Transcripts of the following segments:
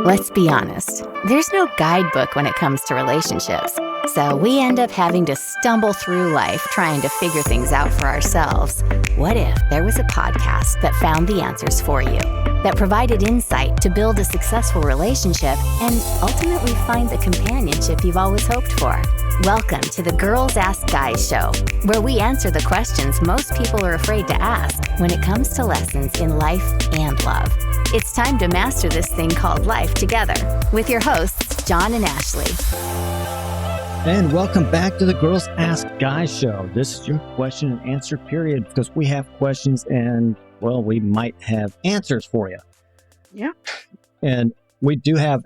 Let's be honest, there's no guidebook when it comes to relationships. So we end up having to stumble through life trying to figure things out for ourselves. What if there was a podcast that found the answers for you, that provided insight to build a successful relationship and ultimately find the companionship you've always hoped for? Welcome to the Girls Ask Guys show, where we answer the questions most people are afraid to ask when it comes to lessons in life and love. It's time to master this thing called life together with your hosts, John and Ashley. And welcome back to the Girls Ask Guys show. This is your question and answer period because we have questions and, well, we might have answers for you. Yeah. And we do have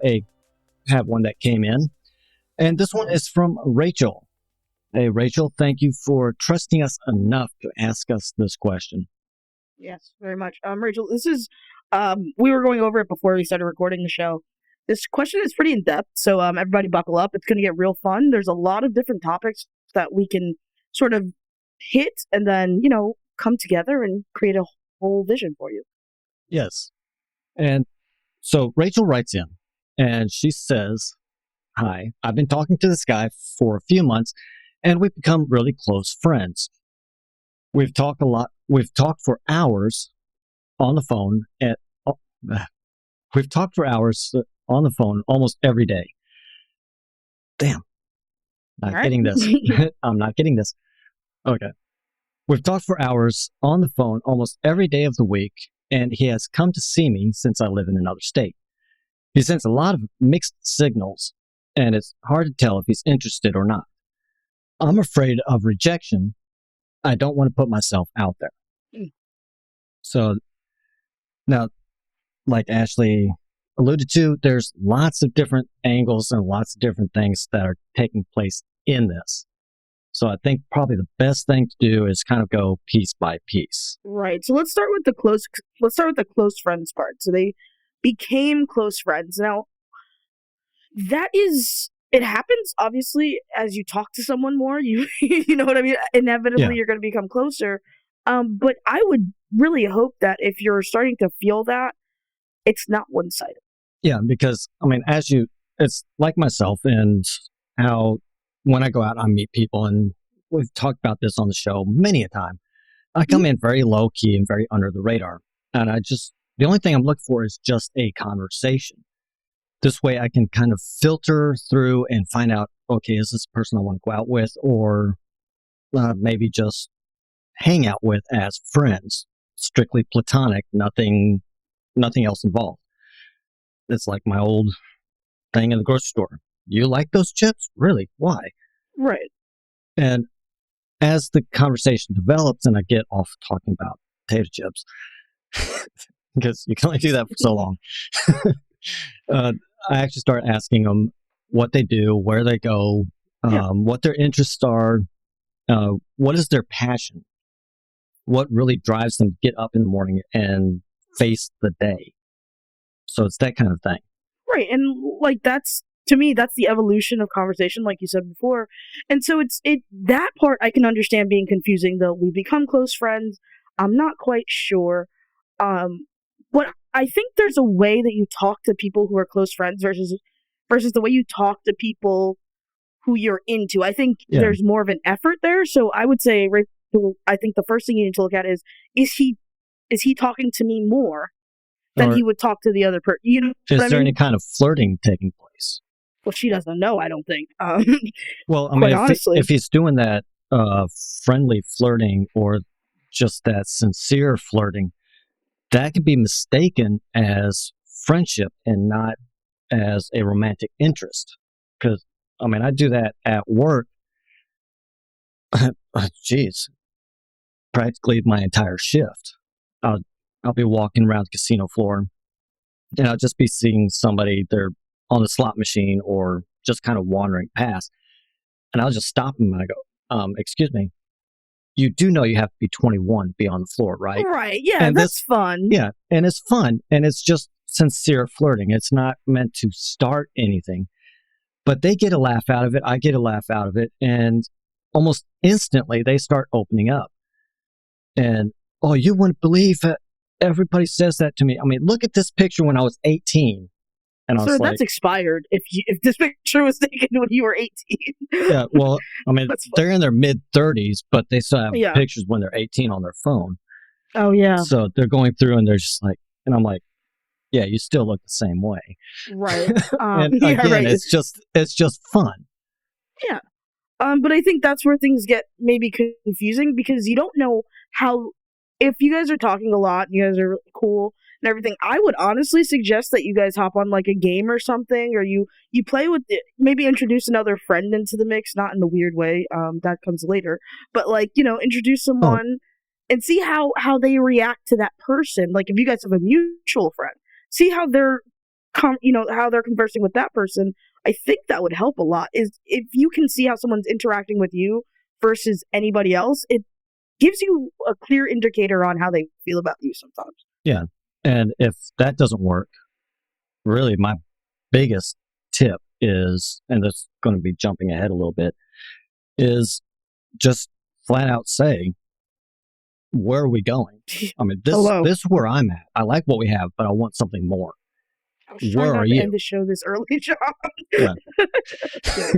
one that came in. And this one is from Rachel. Hey, Rachel, thank you for trusting us enough to ask us this question. Yes, very much. Rachel, this is, we were going over it before we started recording the show. This question is pretty in-depth, so everybody buckle up. It's going to get real fun. There's a lot of different topics that we can sort of hit and then, come together and create a whole vision for you. Yes. And so Rachel writes in, and she says, "Hi, I've been talking to this guy for a few months, and we've become really close friends. We've talked a lot. We've talked for hours on the phone. We've talked for hours on the phone almost every day." Damn. Not getting this. I'm not getting this. Okay. "We've talked for hours on the phone almost every day of the week, and he has come to see me since I live in another state. He sends a lot of mixed signals, and it's hard to tell if he's interested or not. I'm afraid of rejection. I don't want to put myself out there." So now, like Ashley alluded to, there's lots of different angles and lots of different things that are taking place in this. So I think probably the best thing to do is kind of go piece by piece. Right. So let's start with the close friends part. So they became close friends. Now, it happens obviously as you talk to someone more. You know what I mean? Inevitably, You're going to become closer. But I would really hope that if you're starting to feel that, it's not one-sided. Yeah, because, it's like myself and how when I go out, I meet people, and we've talked about this on the show many a time. I come in very low-key and very under the radar. And the only thing I'm looking for is just a conversation. This way I can kind of filter through and find out, okay, is this a person I want to go out with, or maybe just hang out with as friends, strictly platonic, nothing else involved. It's like my old thing in the grocery store. You like those chips? Really? Why? Right. And as the conversation develops and I get off talking about potato chips, because you can only do that for so long, I actually start asking them what they do, where they go, what their interests are, what is their passion, what really drives them to get up in the morning and face the day. So it's that kind of thing. Right. And to me, that's the evolution of conversation, like you said before. And so that part I can understand being confusing, though. We become close friends. I'm not quite sure. But I think there's a way that you talk to people who are close friends versus the way you talk to people who you're into. I think there's more of an effort there. So I would say, Rachel, I think the first thing you need to look at is he talking to me more than he would talk to the other person? Is there any kind of flirting taking place? Well, she doesn't know, I don't think. Well, honestly, if he's doing that friendly flirting or just that sincere flirting, that could be mistaken as friendship and not as a romantic interest. Because, I do that at work. Jeez, practically my entire shift. I'll be walking around the casino floor, and I'll just be seeing somebody, they're on the slot machine or just kind of wandering past. And I'll just stop them and I go, "Excuse me, you do know you have to be 21 to be on the floor, right?" Right, yeah, and that's fun. Yeah, and it's fun, and it's just sincere flirting. It's not meant to start anything. But they get a laugh out of it, I get a laugh out of it, and almost instantly they start opening up. And, "Oh, you wouldn't believe it. Everybody says that to me. Look at this picture when I was 18. And I Sir, was like, that's expired. If this picture was taken when you were 18. yeah, well, I mean, That's fun. they're in their mid-30s, but they still have Yeah. pictures when they're 18 on their phone. Oh yeah. So they're going through and they're just like, and I'm like, yeah, you still look the same way. Right. And Yeah, again, right. it's just fun. Yeah. But I think that's where things get maybe confusing because you don't know how. If you guys are talking a lot, and you guys are really cool and everything, I would honestly suggest that you guys hop on like a game or something, or you play with it, maybe introduce another friend into the mix, not in the weird way. That comes later, but like introduce Oh, someone and see how they react to that person. Like if you guys have a mutual friend, see how they're how they're conversing with that person. I think that would help a lot. Is if you can see how someone's interacting with you versus anybody else, it gives you a clear indicator on how they feel about you sometimes. yeah. And if that doesn't work, really my biggest tip is, and this is going to be jumping ahead a little bit, is just flat out say, where are we going? I mean, Hello. this is where I'm at. I like what we have, but I want something more. I was trying Where not are to you? end the show this early, John. Yeah. Yeah.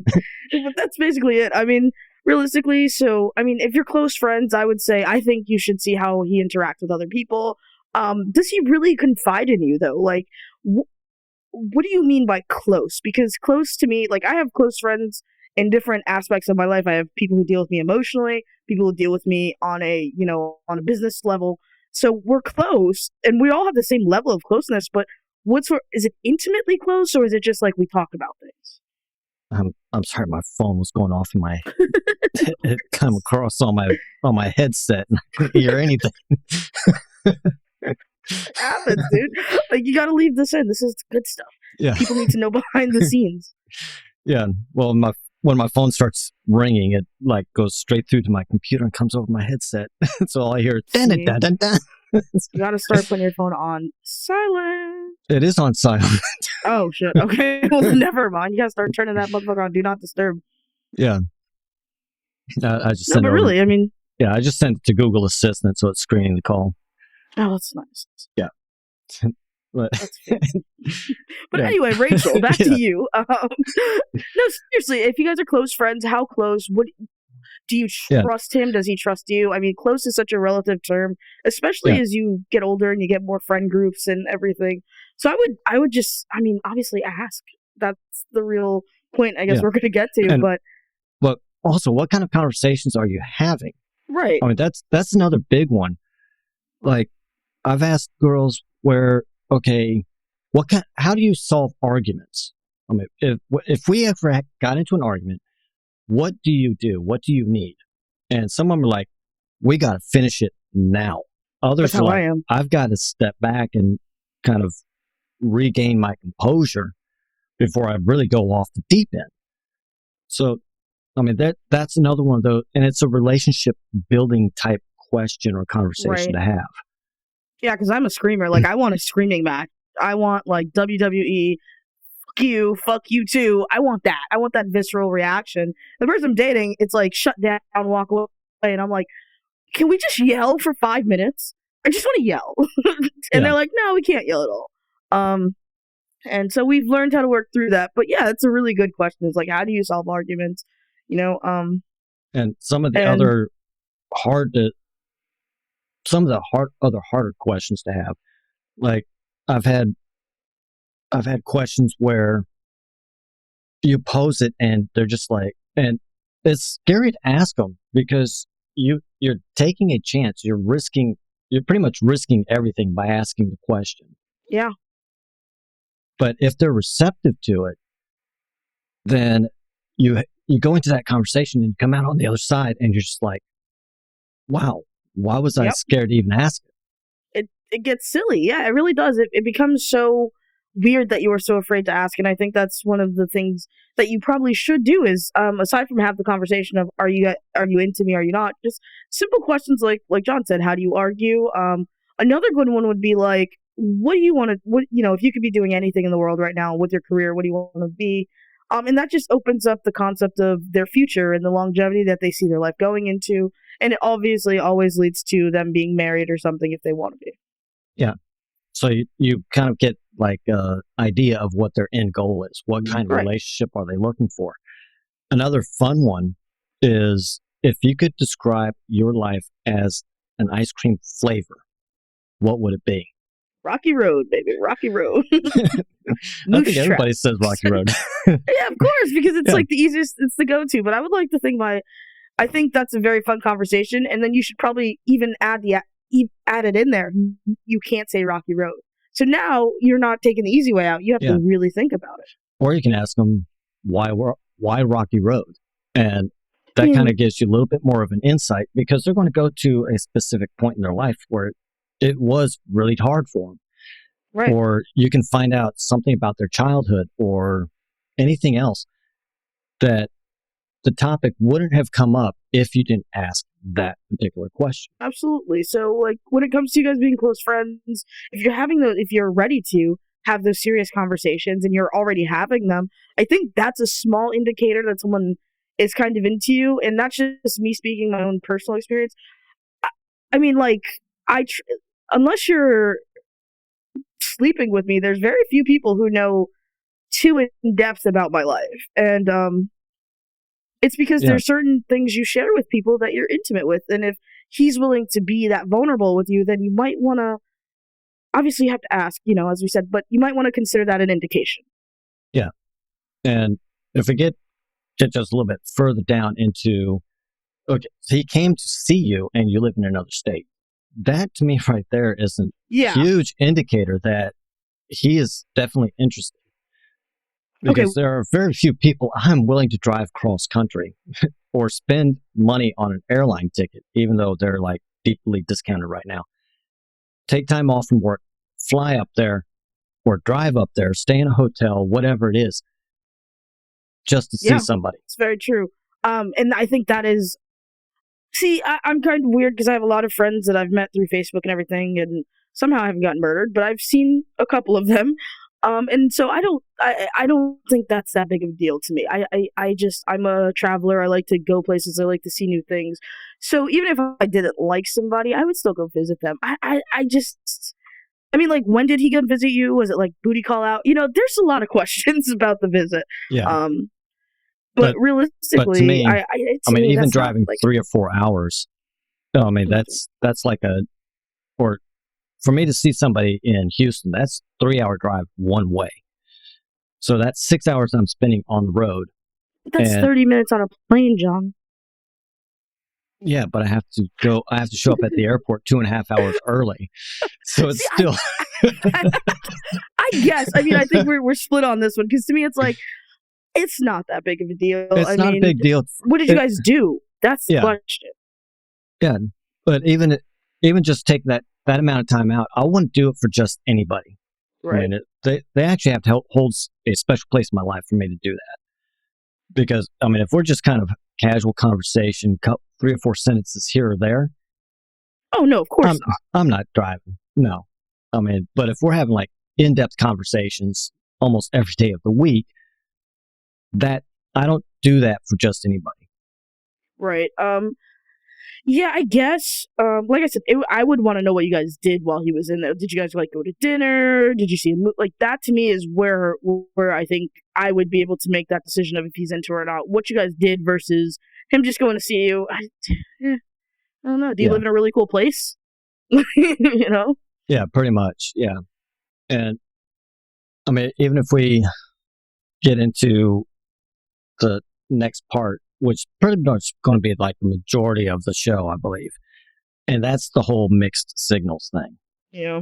But that's basically it. I mean, realistically, so I mean, if you're close friends, I would say I think you should see how he interacts with other people. Does he really confide in you though? Like, what do you mean by close? Because close to me, like I have close friends in different aspects of my life. I have people who deal with me emotionally, people who deal with me on a on a business level. So we're close, and we all have the same level of closeness. But is it intimately close, or is it just like we talk about things? I'm sorry, my phone was going off in my. It came across on my headset, and I couldn't hear anything. It happens, dude. Like you got to leave this in. This is good stuff. Yeah, People need to know behind the scenes. yeah. Well, when my phone starts ringing, it like goes straight through to my computer and comes over my headset. So all I hear is dun, See? dun, dun, dun. You got to start putting your phone on silent. It is on silent. Oh shit. Okay. Well, never mind. You got to start turning that motherfucker on do not disturb. Yeah. I just No, sent but it over. really, I mean, Yeah, I just sent it to Google Assistant, so it's screening the call. oh, that's nice. Yeah. But That's fancy. But yeah. anyway, Rachel, back Yeah. to you. No, seriously, if you guys are close friends, how close? What do you Yeah. trust him? Does he trust you? I mean, close is such a relative term, especially Yeah. as you get older and you get more friend groups and everything. So I would just, I mean, obviously ask. That's the real point, I guess Yeah. we're going to get to. And- but But also, what kind of conversations are you having? right, I mean, that's another big one. Like, I've asked girls where, okay, how do you solve arguments? I mean, if we ever got into an argument, what do you do? What do you need? And some of them are like, we got to finish it now. Others that's are how I like, am. I've got to step back and kind of regain my composure before I really go off the deep end. So, I mean, that's another one of those, and it's a relationship building type question or conversation Right. to have. Yeah, because I'm a screamer. Like, I want a screaming match. I want, like, WWE, fuck you too. I want that. I want that visceral reaction. The person I'm dating, it's like, shut down, walk away. And I'm like, can we just yell for 5 minutes? I just want to yell. And Yeah. they're like, no, we can't yell at all. And so we've learned how to work through that. But yeah, it's a really good question. It's like, how do you solve arguments? And some of the And- other other harder questions to have, like I've had questions where you pose it and they're just like, and it's scary to ask them because you're taking a chance. You're pretty much risking everything by asking the question. Yeah. But if they're receptive to it, then you go into that conversation and you come out on the other side and you're just like, wow, why was I Yep. scared to even ask it? It gets silly. Yeah, it really does. It becomes so weird that you were so afraid to ask. And I think that's one of the things that you probably should do is, aside from have the conversation of, are you into me? Are you not? Just simple questions like John said, how do you argue? Another good one would be like, what do you want to, if you could be doing anything in the world right now with your career, what do you want to be? And that just opens up the concept of their future and the longevity that they see their life going into. And it obviously always leads to them being married or something if they want to be. So you kind of get idea of what their end goal is. What kind of Right. relationship are they looking for? Another fun one is if you could describe your life as an ice cream flavor, what would it be? Rocky Road, baby, Rocky Road. I Moose think trap. everybody says Rocky Road. Yeah, of course, because it's Yeah. like the easiest, it's the go-to. But I would like to think I think that's a very fun conversation, and then you should probably even add it in there. You can't say Rocky Road, so now you're not taking the easy way out. You have Yeah. to really think about it. Or you can ask them why Rocky Road, and that Yeah. kind of gives you a little bit more of an insight because they're going to go to a specific point in their life where it was really hard for them. Right. Or you can find out something about their childhood or anything else that the topic wouldn't have come up if you didn't ask that particular question. Absolutely. So, like, when it comes to you guys being close friends, if you're ready to have those serious conversations and you're already having them, I think that's a small indicator that someone is kind of into you. And that's just me speaking my own personal experience. I mean, like, unless you're sleeping with me, there's very few people who know too in depth about my life. And, it's because Yeah. there's certain things you share with people that you're intimate with. And if he's willing to be that vulnerable with you, then you might want to, obviously you have to ask, as we said, but you might want to consider that an indication. Yeah. And if we get just a little bit further down into, okay, so he came to see you and you live in another state. That to me right there is a Yeah. huge indicator that he is definitely interested. Because there are very few people I'm willing to drive cross country or spend money on an airline ticket, even though they're like deeply discounted right now. Take time off from work, fly up there or drive up there, stay in a hotel, whatever it is, just to see somebody. It's very true. And I think that is, I'm kind of weird because I have a lot of friends that I've met through Facebook and everything, and somehow I haven't gotten murdered, but I've seen a couple of them. And so I don't think that's that big of a deal to me. I'm a traveler. I like to go places. I like to see new things. So even if I didn't like somebody, I would still go visit them. Like, when did he come visit you? Was it like booty call out? There's a lot of questions about the visit. Yeah. But realistically, but to me, even that's driving not, like, 3 or 4 hours, that's like or for me to see somebody in Houston, that's 3-hour drive one way. So that's 6 hours I'm spending on the road. That's 30 minutes on a plane, John. Yeah, but I have to show up at the airport 2.5 hours early. So it's still. I guess. I think we're split on this one because to me it's like, it's not that big of a deal. It's not a big deal. What did you guys do? That's the question. Yeah, but even just take that amount of time out, I wouldn't do it for just anybody. Right. They actually have to hold a special place in my life for me to do that. Because, if we're just kind of casual conversation, 3 or 4 sentences here or there. Oh, no, of course not. I'm not driving. No. But if we're having like in-depth conversations almost every day of the week, that I don't do that for just anybody. Right. Yeah, I guess. Like I said, I would want to know what you guys did while he was in there. Did you guys go to dinner? Did you see a movie? Like, that to me is where I think I would be able to make that decision of if he's into her or not. What you guys did versus him just going to see you. I don't know. Do you live in a really cool place? Yeah, pretty much. Yeah. And even if we get into the next part, which pretty much going to be like the majority of the show, I believe. And that's the whole mixed signals thing. Yeah.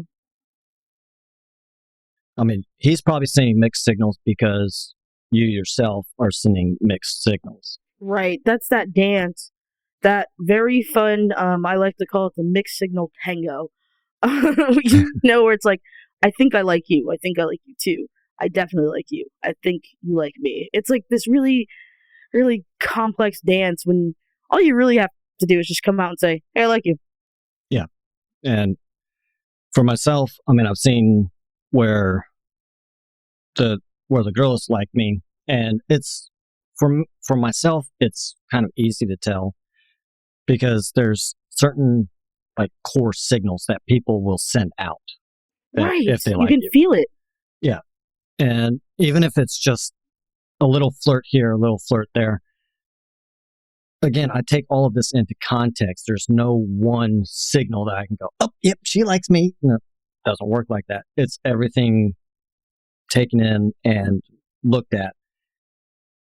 He's probably sending mixed signals because you yourself are sending mixed signals. Right. That's that dance. That very fun, I like to call it the mixed signal tango. Where it's like, I think I like you. I think I like you too. I definitely like you. I think you like me. It's like this really, really complex dance when all you really have to do is just come out and say, hey, I like you. Yeah. And for myself, I've seen where the girls like me, and it's for myself, it's kind of easy to tell because there's certain like core signals that people will send out. Right. If they you like can feel it. And even if it's just a little flirt here, a little flirt there, again, I take all of this into context. There's no one signal that I can go, oh, yep, she likes me. No, it doesn't work like that. It's everything taken in and looked at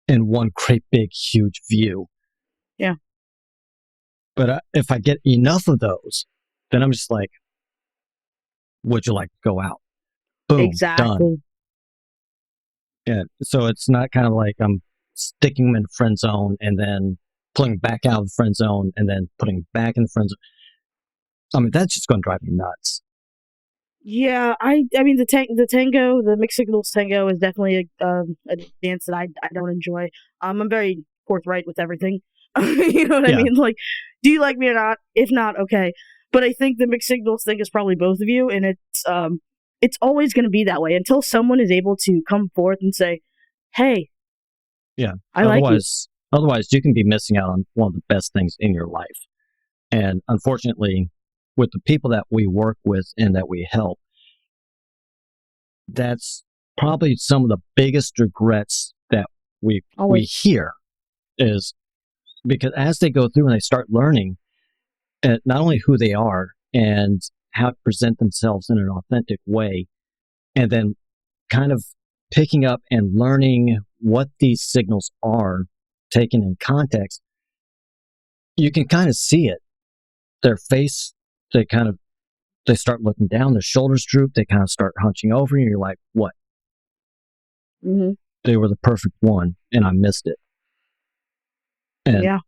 in one great big huge view. Yeah. But if I get enough of those, then I'm just like, would you like to go out? Boom, Exactly. done. Yeah. So it's not kind of like I'm sticking them in the friend zone and then pulling back out of the friend zone and then putting back in the friend zone. I mean, that's just going to drive me nuts. Yeah, I mean the mixed signals tango is definitely a dance that I don't enjoy. I'm very forthright with everything. You know what I mean? Like, do you like me or not? If not, okay. But I think the mixed signals thing is probably both of you, and it's always going to be that way until someone is able to come forth and say, "Hey, yeah, I like you." Otherwise, you can be missing out on one of the best things in your life. And unfortunately, with the people that we work with and that we help, that's probably some of the biggest regrets that we hear is because as they go through and they start learning not only who they are and how to present themselves in an authentic way, and then kind of picking up and learning what these signals are taken in context, you can kind of see it. Their face, they start looking down, their shoulders droop, they kind of start hunching over, and you're like, what? Mm-hmm. They were the perfect one, and I missed it. And yeah.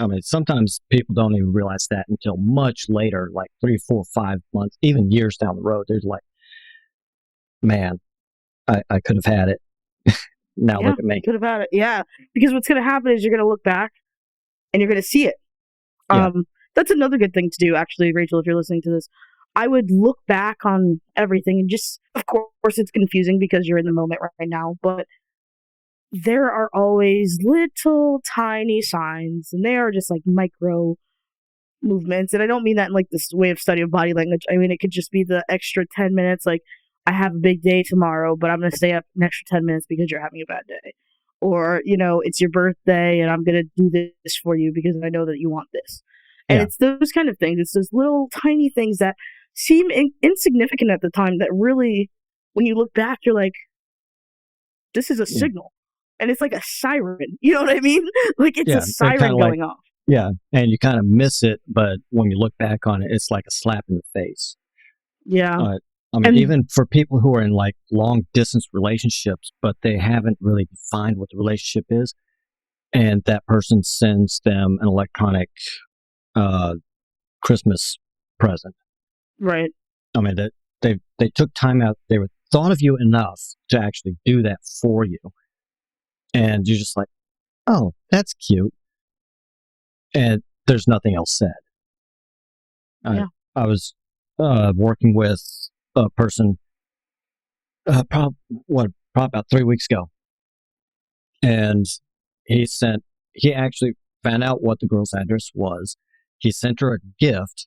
I mean, sometimes people don't even realize that until much later, like 3, 4, 5 months, even years down the road. They're like, man, I could have had it. Now look at me. Could have had it. Yeah. Because what's going to happen is you're going to look back and you're going to see it. That's another good thing to do, actually, Rachel, if you're listening to this. I would look back on everything and just, of course, it's confusing because you're in the moment right now, but there are always little tiny signs, and they are just like micro movements. And I don't mean that in like this way of study of body language. I mean, it could just be the extra 10 minutes, like, I have a big day tomorrow, but I'm going to stay up an extra 10 minutes because you're having a bad day. Or, it's your birthday and I'm going to do this for you because I know that you want this. And it's those kind of things. It's those little tiny things that seem insignificant at the time that really, when you look back, you're like, this is a signal. And it's like a siren. You know what I mean? Like it's a siren going off. Yeah. And you kind of miss it, but when you look back on it, it's like a slap in the face. Yeah. I mean, even for people who are in like long distance relationships, but they haven't really defined what the relationship is, and that person sends them an electronic Christmas present. Right. I mean, they took time out. They were thought of you enough to actually do that for you, and you're just like, oh, that's cute, and there's nothing else said. I was working with a person probably about 3 weeks ago, and he actually found out what the girl's address was. He sent her a gift,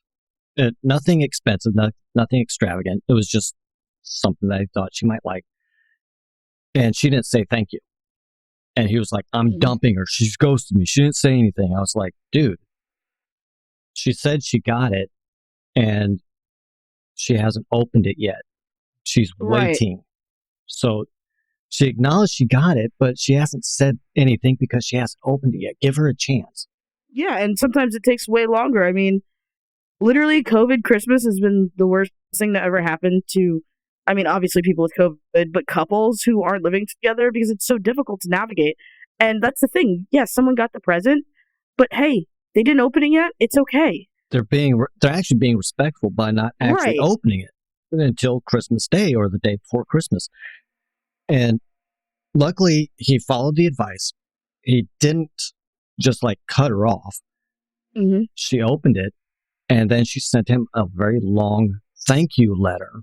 nothing expensive, nothing extravagant. It was just something that he thought she might like, and she didn't say thank you. And he was like, I'm dumping her, she's ghosted me, she didn't say anything. I was like, dude, she said she got it and she hasn't opened it yet. She's waiting. So she acknowledged she got it, but she hasn't said anything because she hasn't opened it yet. Give her a chance. Yeah, and sometimes it takes way longer. I mean, literally, COVID Christmas has been the worst thing that ever happened to, I mean, obviously people with COVID, but couples who aren't living together because it's so difficult to navigate. And that's the thing. Yeah, someone got the present, but hey, they didn't open it yet. It's okay. They're actually being respectful by not actually opening it until Christmas Day or the day before Christmas. And luckily, he followed the advice. He didn't just like cut her off. Mm-hmm. She opened it, and then she sent him a very long thank you letter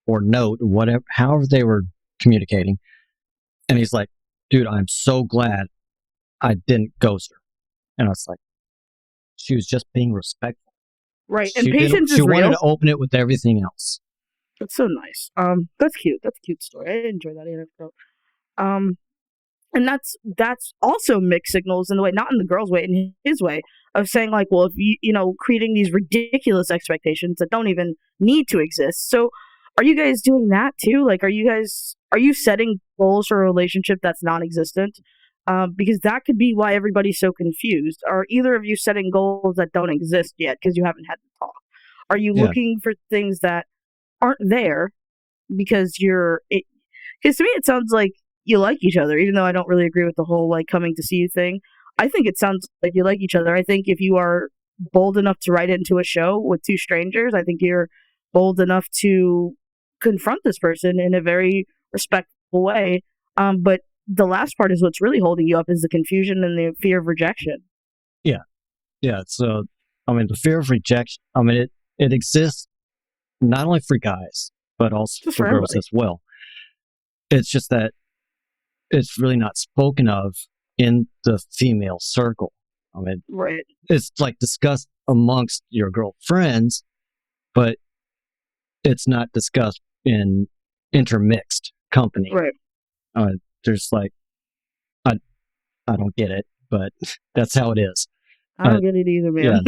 or note, whatever, however they were communicating. And he's like, dude, I'm so glad I didn't ghost her. And I was like, she was just being respectful. Right. And patience is real. She wanted to open it with everything else. That's so nice. That's cute. That's a cute story. I enjoy that anecdote. Um, and that's also mixed signals in the way, not in the girl's way, in his way of saying like, well, if creating these ridiculous expectations that don't even need to exist. So, are you guys doing that too? Like, are you setting goals for a relationship that's non-existent? Because that could be why everybody's so confused. Are either of you setting goals that don't exist yet because you haven't had the talk? Are you Yeah. looking for things that aren't there because because to me it sounds like you like each other, even though I don't really agree with the whole like coming to see you thing. I think it sounds like you like each other. I think if you are bold enough to write into a show with two strangers, I think you're bold enough to confront this person in a very respectful way. But the last part is what's really holding you up is the confusion and the fear of rejection. Yeah. So, I mean, the fear of rejection, I mean, it exists not only for guys, but also Just for for girls everybody. as well. It's just that it's really not spoken of in the female circle. I mean, Right. it's like discussed amongst your girlfriends, but it's not discussed in intermixed company. Right. There's like, I, I don't get it, but that's how it is. I don't get it either, man.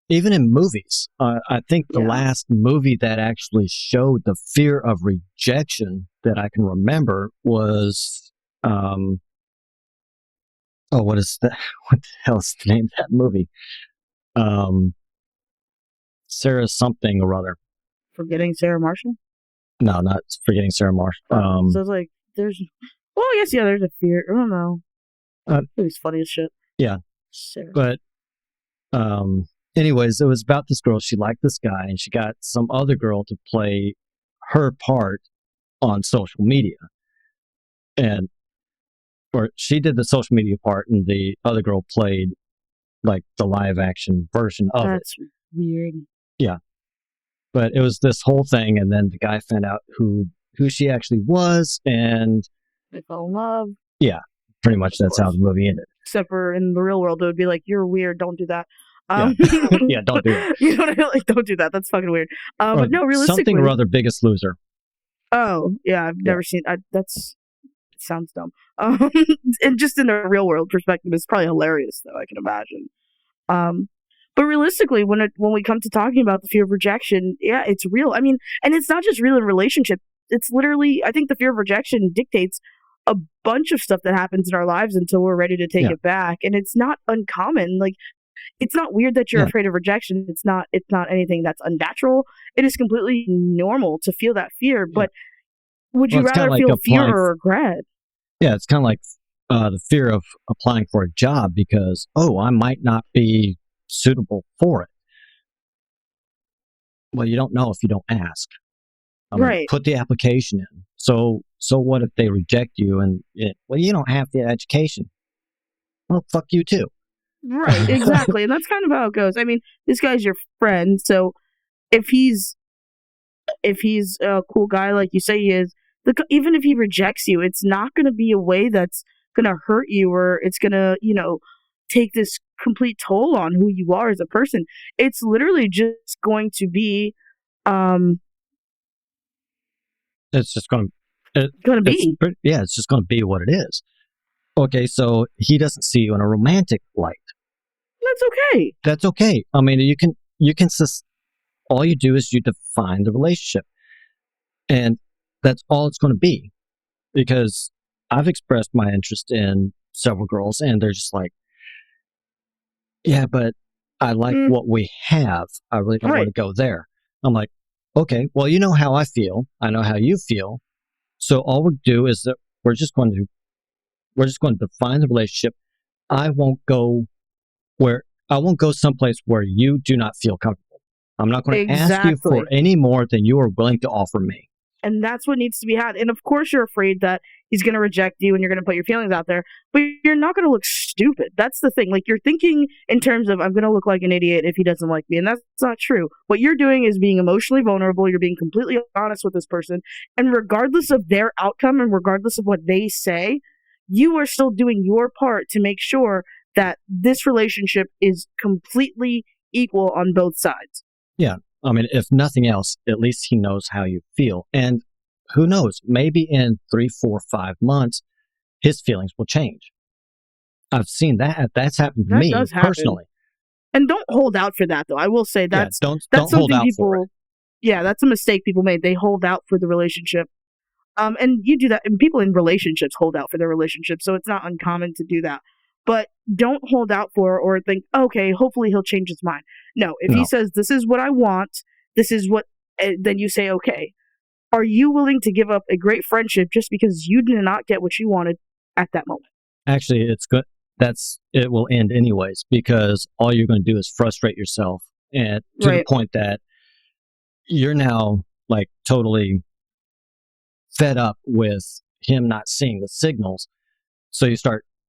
Even in movies, I think the Yeah. last movie that actually showed the fear of rejection that I can remember was, what is that? What the hell is the name of that movie? Sarah something or other. Forgetting Sarah Marshall? No, not Forgetting Sarah Marshall. So it's like there's I guess there's a fear. I don't know. It was funny as shit. Yeah. Sarah. But, anyways, it was about this girl. She liked this guy, and she got some other girl to play her part on social media. Or she did the social media part, and the other girl played like the live action version of it. That's weird. But it was this whole thing, and then the guy found out who she actually was, and They fell in love. pretty much that's how the movie ended. Except for in the real world, it would be like, you're weird, don't do that. Yeah, don't do it. You know what I mean? Like, don't do that. That's fucking weird. But no, realistically. Something or other, Biggest Loser. Oh, yeah, I've never seen it sounds dumb. And just in the real world perspective, it's probably hilarious, though, I can imagine. But realistically, when we come to talking about the fear of rejection, yeah, it's real. I mean, and it's not just real in relationship. It's literally, I think the fear of rejection dictates a bunch of stuff that happens in our lives until we're ready to take it back. And it's not uncommon. Like, it's not weird that you're afraid of rejection. It's not anything that's unnatural. It is completely normal to feel that fear. But would you rather like feel fear applying or regret? Yeah, it's kind of like the fear of applying for a job because, I might not be suitable for it. Well, you don't know if you don't ask. Right. Put the application in. So what if they reject you and, you don't have the education? Well, fuck you too. Right, exactly. And that's kind of how it goes. I mean, this guy's your friend, so if he's a cool guy like you say he is, even if he rejects you, it's not going to be a way that's going to hurt you or it's going to, take this complete toll on who you are as a person. It's literally just going to be it's just going to be. It's just going to be what it is. Okay, so he doesn't see you in a romantic light. That's okay. That's okay. I mean, you can all you do is you define the relationship. And that's all it's going to be. Because I've expressed my interest in several girls and they're just like, yeah, but I like what we have. I really don't want to go there. I'm like, okay, well, you know how I feel. I know how you feel. So all we do is that we're just going to define the relationship. I won't go someplace where you do not feel comfortable. I'm not going to ask you for any more than you are willing to offer me. And that's what needs to be had. And of course you're afraid that he's going to reject you and you're going to put your feelings out there, but you're not going to look stupid. That's the thing. Like, you're thinking in terms of, I'm going to look like an idiot if he doesn't like me. And that's not true. What you're doing is being emotionally vulnerable. You're being completely honest with this person. And regardless of their outcome and regardless of what they say, you are still doing your part to make sure that this relationship is completely equal on both sides. Yeah. I mean, if nothing else, at least he knows how you feel. And who knows, maybe in 3, 4, 5 months, his feelings will change. I've seen that. That's happened to That me does happen. personally. And don't hold out for that, though. I will say that's don't that's hold something out people. for it. Yeah, that's a mistake people made. They hold out for the relationship. And you do that, and people in relationships hold out for their relationship, so it's not uncommon to do that. But don't hold out for or think, okay, hopefully he'll change his mind. No, if he says, this is what I want, this is what, then you say, okay. Are you willing to give up a great friendship just because you did not get what you wanted at that moment? Actually, it's good. It will end anyways, because all you're going to do is frustrate yourself, and to the point that you're now like totally fed up with him not seeing the signals. So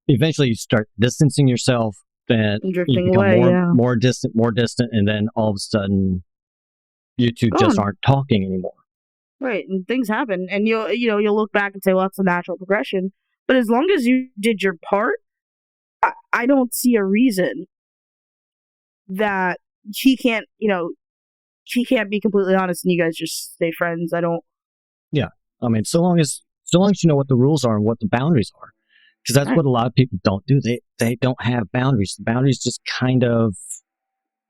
eventually you start distancing yourself, then drifting you become away, more distant, and then all of a sudden you two just aren't talking anymore. Right, and things happen, and you'll look back and say, well, that's a natural progression. But as long as you did your part, I don't see a reason that he can't be completely honest and you guys just stay friends. I don't. Yeah, I mean, so long as you know what the rules are and what the boundaries are, because that's what a lot of people don't do. They don't have boundaries. The boundaries just kind of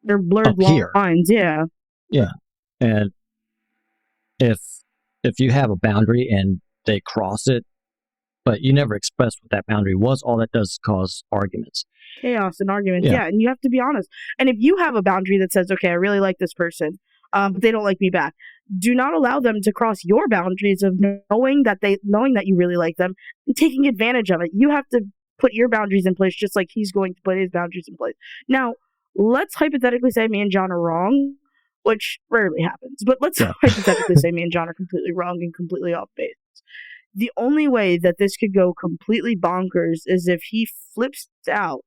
they're blurred lines. Yeah. Yeah, and if you have a boundary and they cross it, but you never express what that boundary was, all that does is cause arguments. Chaos and arguments, yeah, and you have to be honest. And if you have a boundary that says, okay, I really like this person, but they don't like me back, do not allow them to cross your boundaries of knowing that you really like them and taking advantage of it. You have to put your boundaries in place just like he's going to put his boundaries in place. Now, let's hypothetically say me and John are wrong, which rarely happens, but let's hypothetically say me and John are completely wrong and completely off base. The only way that this could go completely bonkers is if he flips out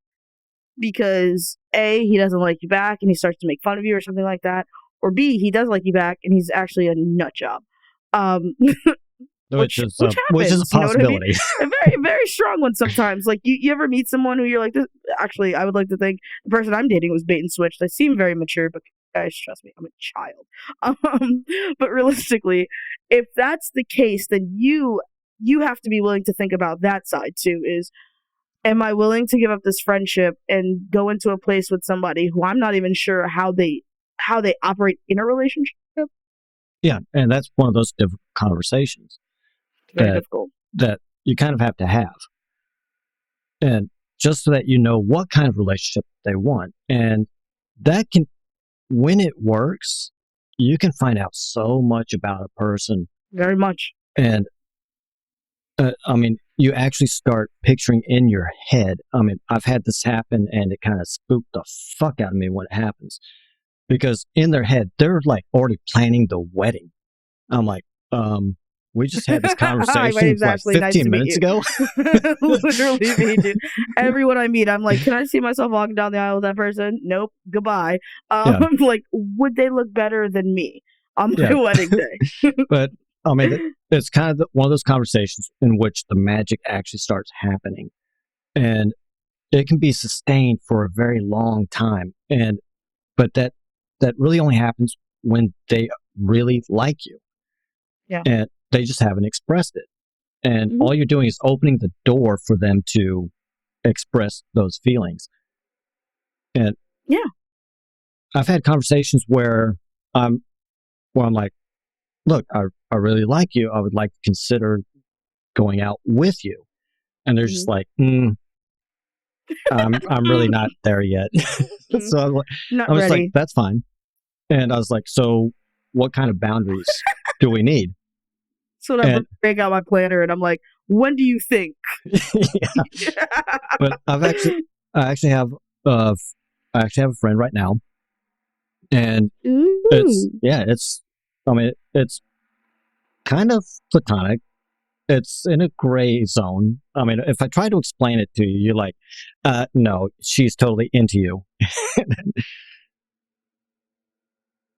because A, he doesn't like you back and he starts to make fun of you or something like that, or B, he does like you back and he's actually a nut job. Which is a possibility. A very, very strong one sometimes. Like you ever meet someone who you're like, this, actually, I would like to think the person I'm dating was bait and switch. They seem very mature, but guys, trust me, I'm a child. But realistically, if that's the case, then you have to be willing to think about that side too. Is, am I willing to give up this friendship and go into a place with somebody who I'm not even sure how they operate in a relationship? Yeah, and that's one of those difficult conversations. Very difficult. That you kind of have to have. And just so that you know what kind of relationship they want. And that can, when it works, you can find out so much about a person. Very much. And, I mean, you actually start picturing in your head. I mean, I've had this happen and it kind of spooked the fuck out of me when it happens. Because in their head, they're like already planning the wedding. I'm like, we just had this conversation like 15 minutes ago. Literally me, dude. Everyone I meet, I'm like, can I see myself walking down the aisle with that person? Nope. Goodbye. Like, would they look better than me on my wedding day? But, I mean, it's kind of one of those conversations in which the magic actually starts happening. And it can be sustained for a very long time. But that really only happens when they really like you. Yeah. And they just haven't expressed it. And all you're doing is opening the door for them to express those feelings. And I've had conversations where I'm like, look, I really like you. I would like to consider going out with you. And they're just like, I'm really not there yet. So I was like, that's fine. And I was like, so what kind of boundaries do we need? So I break out my planner and I'm like, when do you think? But I actually have a friend right now, and it's kind of platonic. It's in a gray zone. I mean, if I try to explain it to you, you're like, no, she's totally into you.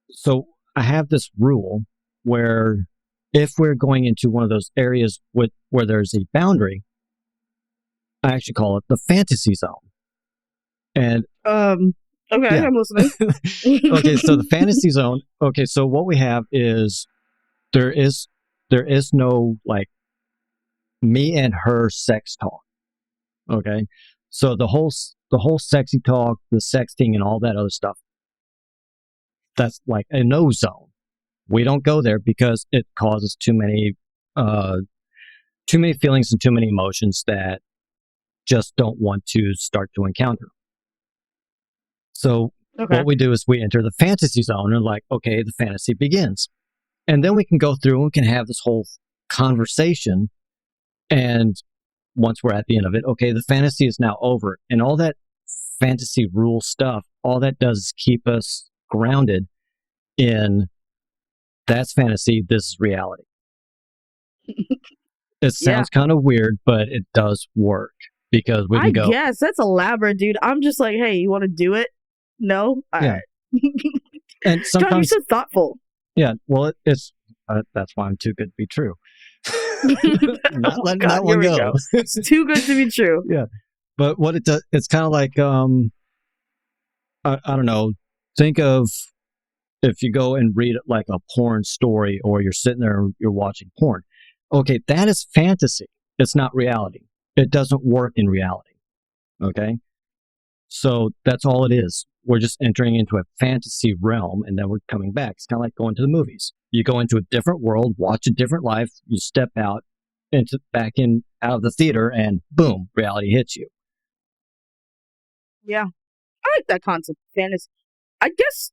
So I have this rule where if we're going into one of those areas where there's a boundary, I actually call it the fantasy zone. And Okay, Yeah. I'm listening. Okay, so the fantasy zone. Okay, so what we have is there is no like me and her sex talk. Okay, so the whole sexy talk, the sexting, and all that other stuff. That's like a no zone. We don't go there because it causes uh, too many feelings and too many emotions that just don't want to start to encounter. So Okay. what we do is we enter the fantasy zone and like, okay, the fantasy begins. And then we can go through and we can have this whole conversation. And once we're at the end of it, okay, the fantasy is now over. And all that fantasy rule stuff, all that does is keep us grounded in that's fantasy, this is reality. It sounds kind of weird, but it does work because we can go. I guess that's elaborate, dude. I'm just like, hey, you want to do it? No? All right. And sometimes, John, you're so thoughtful. Yeah, well, it's that's why I'm too good to be true. Not letting that one go. It's too good to be true. Yeah, but what it does, it's kind of like I don't know. Think of if you go and read like a porn story, or you're sitting there and you're watching porn. Okay, that is fantasy. It's not reality. It doesn't work in reality. Okay, so that's all it is. We're just entering into a fantasy realm, and then we're coming back. It's kind of like going to the movies. You go into a different world, watch a different life. You step out out of the theater, and boom, reality hits you. Yeah, I like that concept. Fantasy. I guess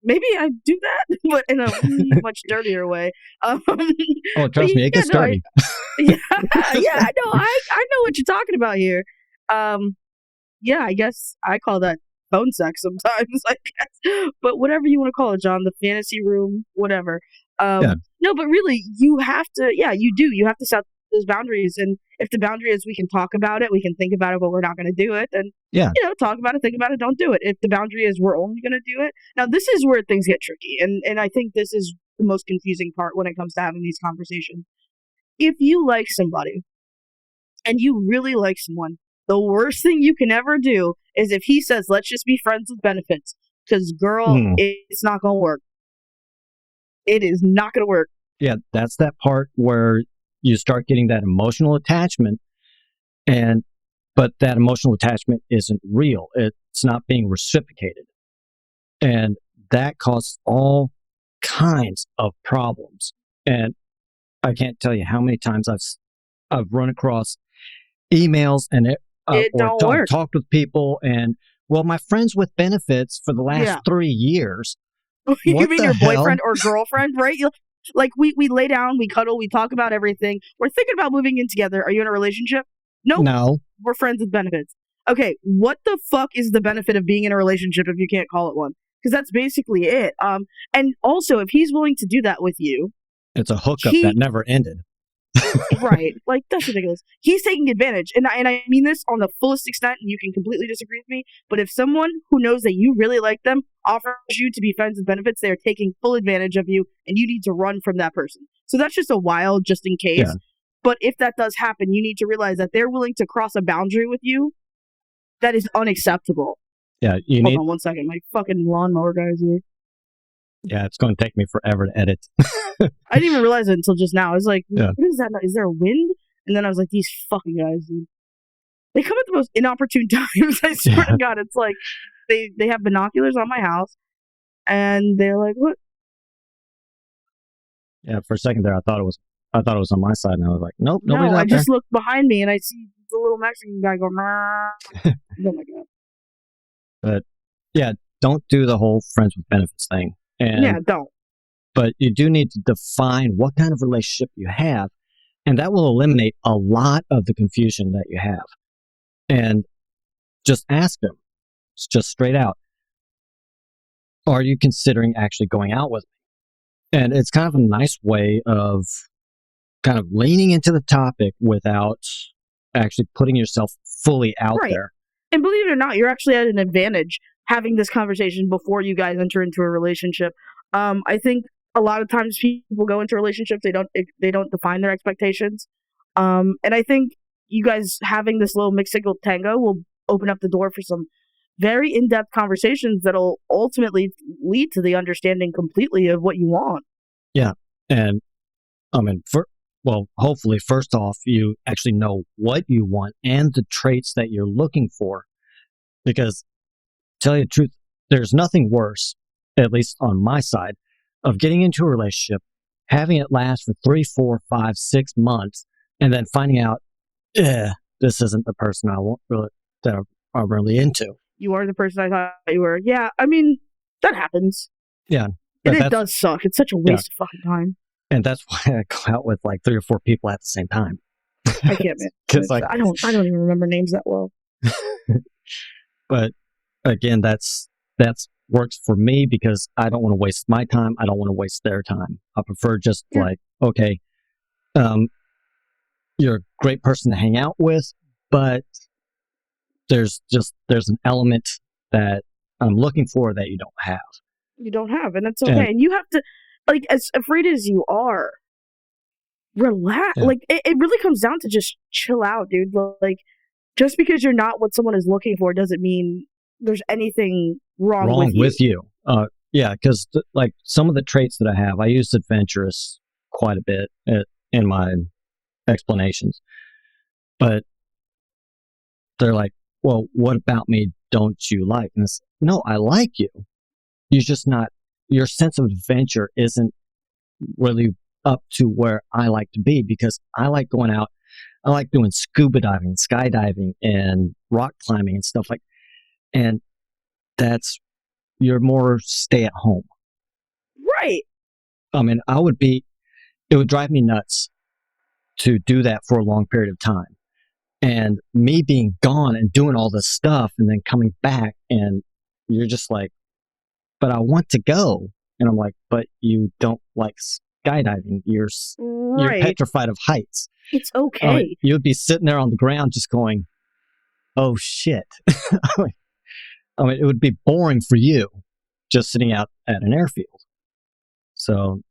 maybe I do that, but in a much dirtier way. Oh, trust me, it gets dirty. Yeah, I know. I know what you're talking about here. Yeah, I guess I call that phone sex sometimes, I guess. But whatever you want to call it, John, the fantasy room, whatever. No, but really, you have to, you do. You have to set those boundaries. And if the boundary is we can talk about it, we can think about it, but we're not going to do it, then, talk about it, think about it, don't do it. If the boundary is we're only going to do it. Now, this is where things get tricky. And I think this is the most confusing part when it comes to having these conversations. If you like somebody and you really like someone, the worst thing you can ever do is if he says, let's just be friends with benefits. Because, girl, it's not going to work. It is not going to work. Yeah, that's that part where you start getting that emotional attachment, but that emotional attachment isn't real. It's not being reciprocated. And that causes all kinds of problems. And I can't tell you how many times I've run across emails and talked with people, and well, my friends with benefits for the last 3 years. You mean your boyfriend or girlfriend, right? Like we lay down, we cuddle, we talk about everything. We're thinking about moving in together. Are you in a relationship? Nope. No. We're friends with benefits. Okay, what the fuck is the benefit of being in a relationship if you can't call it one? Because that's basically it. And also, if he's willing to do that with you, it's a hookup that never ended. Right. Like, that's ridiculous. He's taking advantage. And I mean this on the fullest extent, and you can completely disagree with me, but if someone who knows that you really like them offers you to be friends with benefits, they are taking full advantage of you, and you need to run from that person. So that's just a wild, just in case. Yeah. But if that does happen, you need to realize that they're willing to cross a boundary with you that is unacceptable. Yeah, Hold on 1 second. My fucking lawnmower guy's here. Yeah, it's going to take me forever to edit. I didn't even realize it until just now. I was like, what is that? Is there a wind? And then I was like, these fucking guys, dude. They come at the most inopportune times. I swear to God. It's like they have binoculars on my house, and they're like, what? Yeah, for a second there, I thought it was on my side, and I was like, nope, nobody's out I just looked behind me, and I see the little Mexican guy go, oh my God. But, yeah, don't do the whole friends with benefits thing. And, don't. But you do need to define what kind of relationship you have, and that will eliminate a lot of the confusion that you have. And just ask them, just straight out, are you considering actually going out with me? And it's kind of a nice way of kind of leaning into the topic without actually putting yourself fully out there. And believe it or not, you're actually at an advantage having this conversation before you guys enter into a relationship. I think a lot of times people go into relationships, they don't define their expectations. And I think you guys having this little mixed signal tango will open up the door for some very in-depth conversations that'll ultimately lead to the understanding completely of what you want. Yeah. And I mean, hopefully, first off, you actually know what you want and the traits that you're looking for. Because, to tell you the truth, there's nothing worse, at least on my side, of getting into a relationship, having it last for 3, 4, 5, 6 months, and then finding out, this isn't the person I want that I'm really into. You are the person I thought you were. Yeah, I mean, that happens. Yeah. And it does suck. It's such a waste of fucking time. And that's why I go out with like 3 or 4 people at the same time. I can't, man. I don't even remember names that well. But again, that's works for me because I don't want to waste my time. I don't want to waste their time. I prefer just like, okay, you're a great person to hang out with, but there's an element that I'm looking for that you don't have. You don't have, and it's okay. And you have to, like, as afraid as you are, relax. Yeah. Like, it really comes down to just chill out, dude. Like, just because you're not what someone is looking for doesn't mean there's anything wrong with you. Yeah, because like some of the traits that I have, I use adventurous quite a bit in my explanations. But they're like, well, what about me don't you like? And it's, no, I like you. You're just not, your sense of adventure isn't really up to where I like to be because I like going out. I like doing scuba diving, skydiving, and rock climbing and stuff like. And you're more stay at home. Right. I mean, it would drive me nuts to do that for a long period of time. And me being gone and doing all this stuff and then coming back and you're just like, but I want to go. And I'm like, but you don't like skydiving. You're petrified of heights. It's okay. You'd be sitting there on the ground just going, oh shit. I mean, it would be boring for you just sitting out at an airfield. So,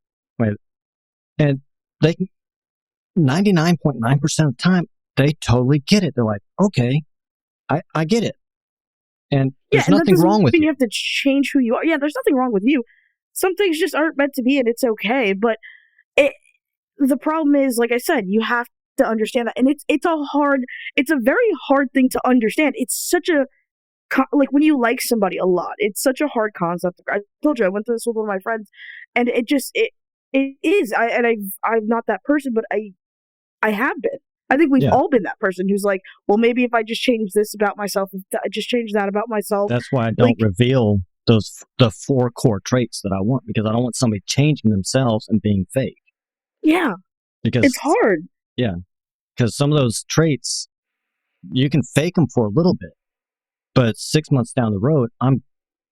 and they 99.9% of the time, they totally get it. They're like, okay, I get it. And there's nothing wrong with you. You have to change who you are. Yeah, there's nothing wrong with you. Some things just aren't meant to be, and it's okay. But the problem is, like I said, you have to understand that. And it's a very hard thing to understand. It's such a, like when you like somebody a lot, it's such a hard concept. I told you, I went through this with one of my friends, and it is. I'm not that person, but I have been. I think we've all been that person who's like, well, maybe if I just change this about myself, if I just change that about myself. That's why I don't reveal the 4 core traits that I want, because I don't want somebody changing themselves and being fake. Yeah. Because it's hard. Yeah. Because some of those traits, you can fake them for a little bit, but 6 months down the road,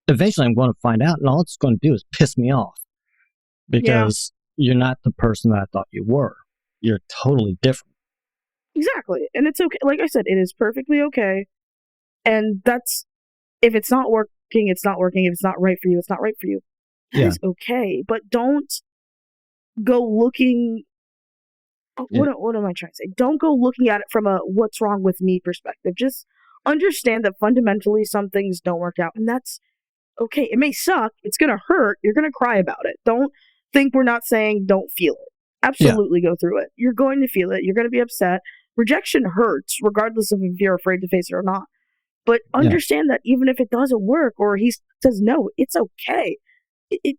eventually I'm going to find out, and all it's going to do is piss me off because you're not the person that I thought you were. You're totally different. Exactly. And it's okay. Like I said, it is perfectly okay. And if it's not working, it's not working. If it's not right for you, it's not right for you. That is okay. But don't go looking. What am I trying to say? Don't go looking at it from a what's wrong with me perspective. Just understand that fundamentally some things don't work out. And that's okay. It may suck. It's going to hurt. You're going to cry about it. Don't think we're not saying don't feel it. Absolutely go through it. You're going to feel it. You're going to be upset. Rejection hurts, regardless of if you're afraid to face it or not. But understand that even if it doesn't work or he says no, it's okay. It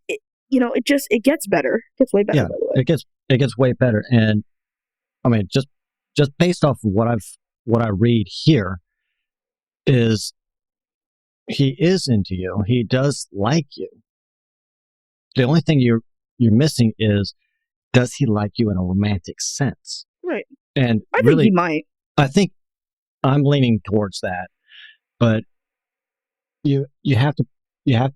gets better. It gets way better. By the way. It gets way better. And I mean, just based off of what I read here, is he is into you. He does like you. The only thing you're missing is, does he like you in a romantic sense? Right. And I think he might. I think I'm leaning towards that, but you have to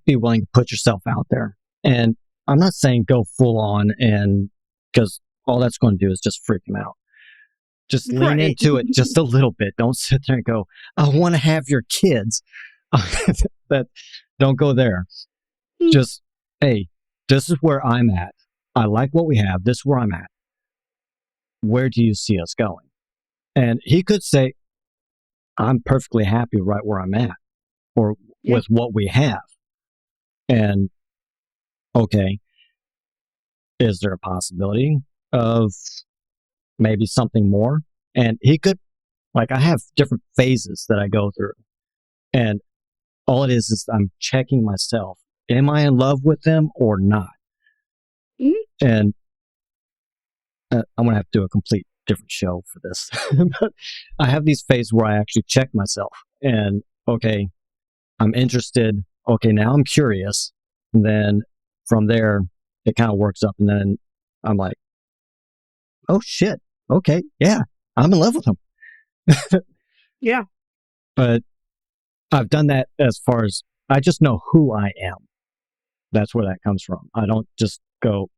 be willing to put yourself out there. And I'm not saying go full on, and because all that's going to do is just freak him out. Just lean into it just a little bit. Don't sit there and go, I want to have your kids. Don't go there. Just, hey, this is where I'm at. I like what we have. This is where I'm at. Where do you see us going? And he could say, I'm perfectly happy right where I'm at. Or Yeah. with what we have. And okay, is there a possibility of maybe something more? And he could, like, I have different phases that I go through. And all it is I'm checking myself. Am I in love with them or not? Mhm. And I'm going to have to do a complete different show for this. But I have these phases where I actually check myself. And okay, I'm interested. Okay, now I'm curious. And then from there, it kind of works up. And then I'm like, oh shit. Okay, yeah, I'm in love with him. Yeah. But I've done that as far as I just know who I am. That's where that comes from. I don't just go,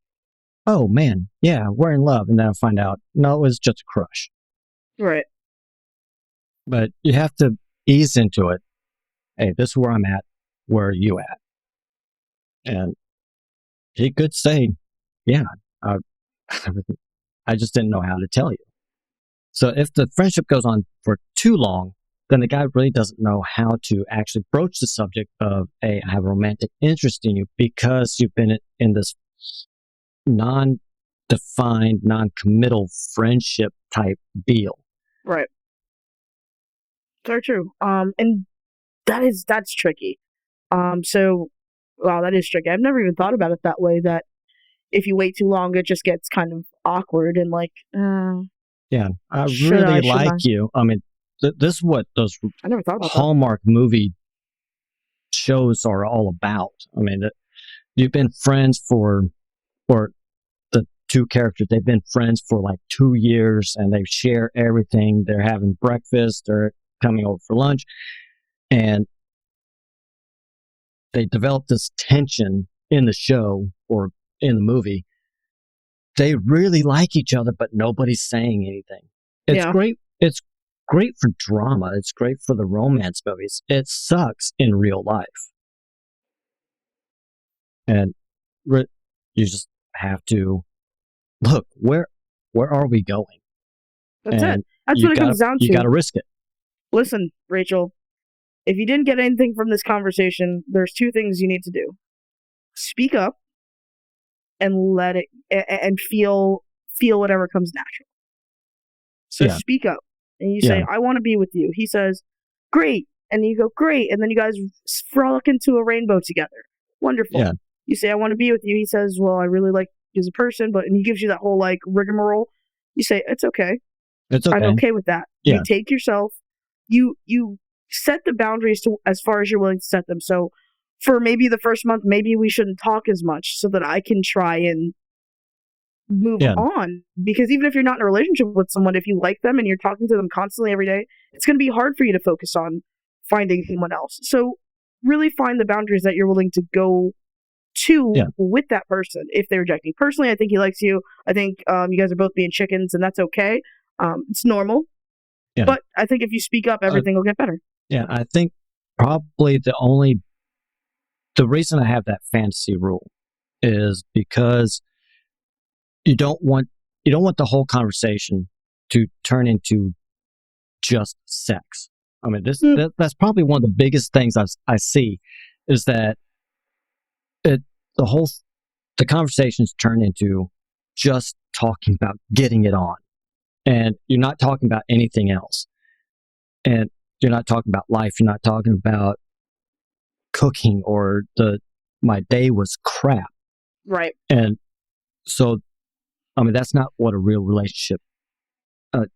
oh man, yeah, we're in love. And then I find out, no, it was just a crush. Right. But you have to ease into it. Hey, this is where I'm at. Where are you at? And he could say, yeah, I, I just didn't know how to tell you. So if the friendship goes on for too long, then the guy really doesn't know how to actually broach the subject of, hey, I have a romantic interest in you because you've been in this non-defined, non-committal friendship type deal. Right. Very true. And that's tricky. So, wow, that is tricky. I've never even thought about it that way, that if you wait too long, it just gets kind of awkward and like, yeah, I should really I, shouldn't like I? you. I mean, this is what those I never thought about that. Hallmark movie shows are all about. I mean, you've been friends or the two characters, they've been friends for like 2 years and they share everything. They're having breakfast, they're coming over for lunch, and they develop this tension in the show or in the movie. They really like each other, but nobody's saying anything. It's Yeah. great. It's great for drama. It's great for the romance movies. It sucks in real life. And you just have to look, where are we going? That's And it. That's what it comes down you to. got to risk it. Listen, Rachel, if you didn't get anything from this conversation, there's two things you need to do. Speak up and let it and feel whatever comes natural. So Yeah. speak up and you say, I want to be with you. He says, great. And you go, great. And then you guys frolic into a rainbow together. Wonderful. Yeah. You say, I want to be with you. He says, well, I really like you as a person, and he gives you that whole like rigmarole. You say, it's okay. It's okay. I'm okay with that. Yeah. You take yourself, you set the boundaries to as far as you're willing to set them. So for maybe the first month, maybe we shouldn't talk as much so that I can try and move on. Because even if you're not in a relationship with someone, if you like them and you're talking to them constantly every day, it's going to be hard for you to focus on finding someone else. So really find the boundaries that you're willing to go to with that person if they reject you. Personally, I think he likes you. I think you guys are both being chickens, and that's okay. It's normal. Yeah. But I think if you speak up, everything will get better. Yeah, I think probably the reason I have that fantasy rule is because you don't want the whole conversation to turn into just sex. I mean, that's probably one of the biggest things I see is that the conversations turn into just talking about getting it on, and you're not talking about anything else, and you're not talking about life. You're not talking about cooking or my day was crap. Right. And so, I mean, that's not what a real relationship,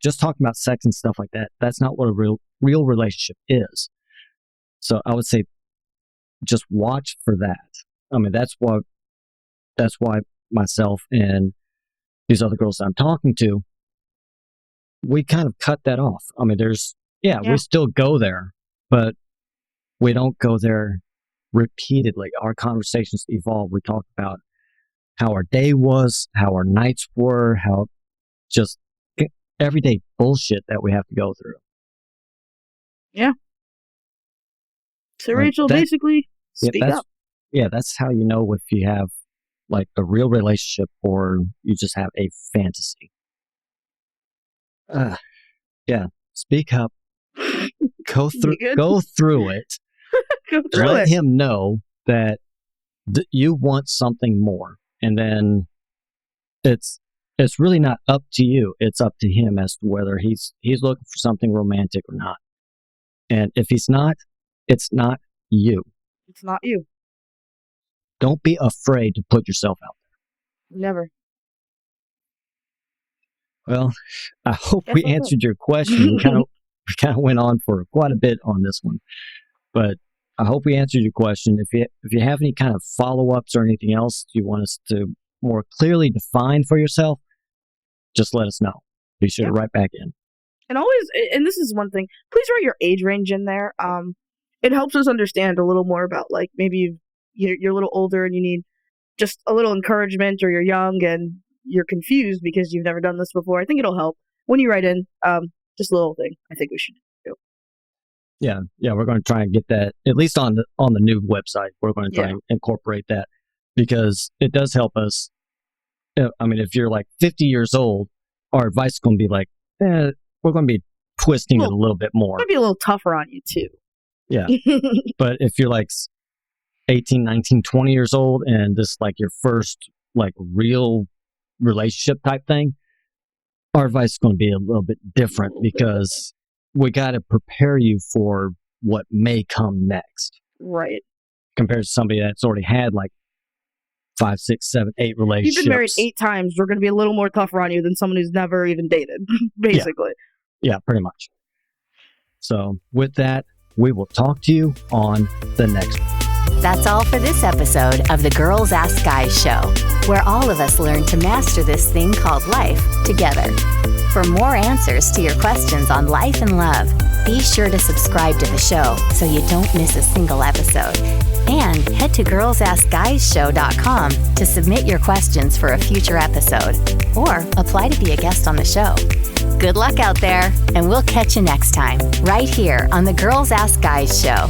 just talking about sex and stuff like that, that's not what a real relationship is. So I would say just watch for that. I mean, that's why myself and these other girls that I'm talking to, we kind of cut that off. I mean, we still go there, but we don't go there repeatedly. Our conversations evolve. We talk about how our day was, how our nights were, how just everyday bullshit that we have to go through. Yeah. So Rachel, basically, speak up. Yeah, that's how you know if you have like a real relationship or you just have a fantasy. Yeah, speak up. Go through it. Go through let it. him know that you want something more, and then it's really not up to you. It's up to him as to whether he's looking for something romantic or not. And if he's not, it's not you. It's not you. Don't be afraid to put yourself out Never. there. Well, I hope Guess we that's it. answered your question. We kind of went on for quite a bit on this one, but I hope we answered your question. If you have any kind of follow-ups or anything else you want us to more clearly define for yourself, just let us know. Be sure to write back in. And always, and this is one thing, please write your age range in there. It helps us understand a little more about, like, maybe you're a little older and you need just a little encouragement, or you're young and you're confused because you've never done this before. I think it'll help when you write in. Just a little thing I think we should do. Yeah, we're going to try and get that, at least on the new website. We're going to try and incorporate that, because it does help us. I mean, if you're like 50 years old, our advice is going to be like, we're going to be twisting it a little bit more. Might be a little tougher on you too. Yeah. But if you're like 18, 19, 20 years old, and this is like your first like real relationship type thing, our advice is going to be a little bit different, because we got to prepare you for what may come next. Right. Compared to somebody that's already had like 5, 6, 7, 8 relationships. You've been married 8 times. We're going to be a little more tougher on you than someone who's never even dated, basically. Yeah, pretty much. So with that, we will talk to you on the next one. That's all for this episode of the Girls Ask Guys show, where all of us learn to master this thing called life together. For more answers to your questions on life and love, be sure to subscribe to the show so you don't miss a single episode. And head to girlsaskguyshow.com to submit your questions for a future episode, or apply to be a guest on the show. Good luck out there, and we'll catch you next time, right here on the Girls Ask Guys show.